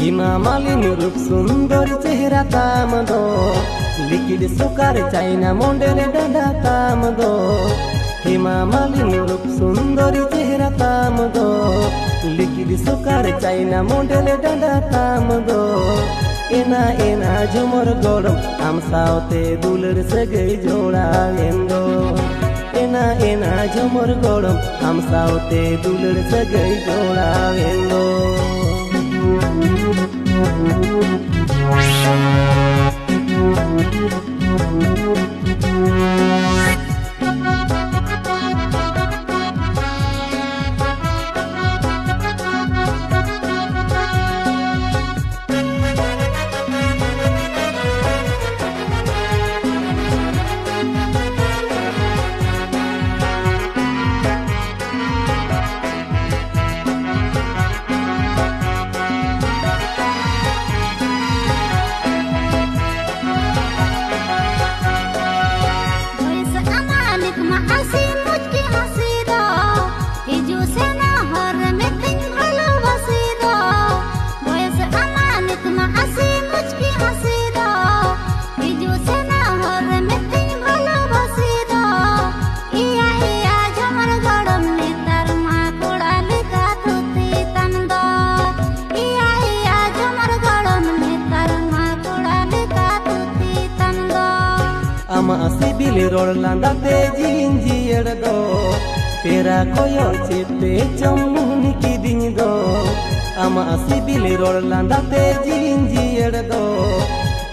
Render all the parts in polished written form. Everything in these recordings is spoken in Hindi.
हिमा मालिनी रूप सुंदर चेहरा ताम दो लिक्विड सुकार चाइना मॉडल डांडा ताम दो हिमा मालिनी रूप सुंदर चेहरा ताम दो लिक्विड सुकार चाइना मॉडल डांडा ताम दो एना एना झुमर गरम आम सावते दुलर सगई जोड़ा वेंदो एना एना झुमर गरम आम सावते दुलर सगई जोड़ा वेंदो ama sibil rol landa te jinji erdo pera koyo chepe chamuni kiding do ama sibil rol landa te jinji erdo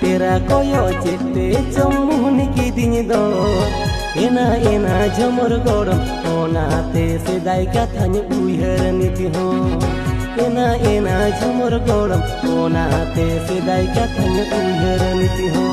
pera koyo chepe chamuni kiding do ena ena jomor gorom ona te sedai kathani uihar niti ho ena ena jomor gorom ona te sedai kathani uihar niti ho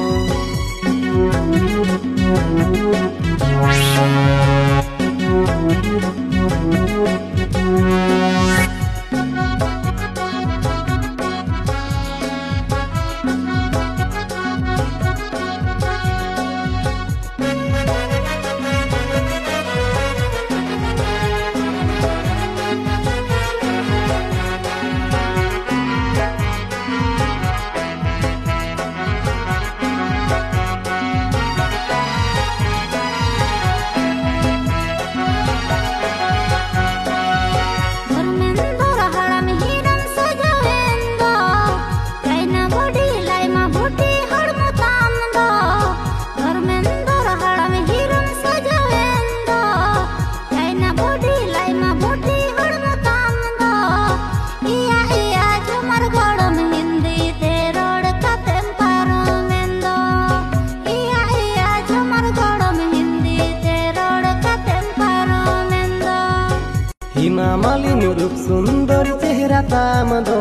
हिमा मालिनी रूप सुंदर चेहरा ताम दो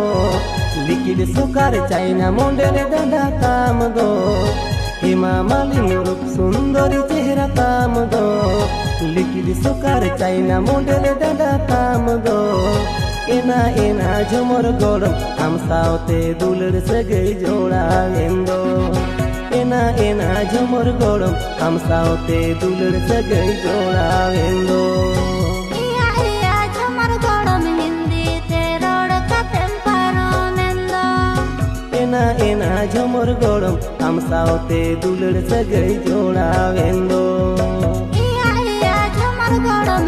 लिक्विड सुकार चाइना मॉडल डांडा ताम दो हिमा मालिनी रूप सुंदर चेहरा ताम दो लिक्विड सुकार चाइना मॉडल डांडा ताम दो एना एना झुमर गरम आम सावते दुलर सगई जोड़ा वेंदो एना एना झुमर गरम आम सावते दुलर सगई जोड़ा वेंदो एना एना झुमर गरम आम सावते दुलर सगई जोड़ा वेंदो झुमर गरम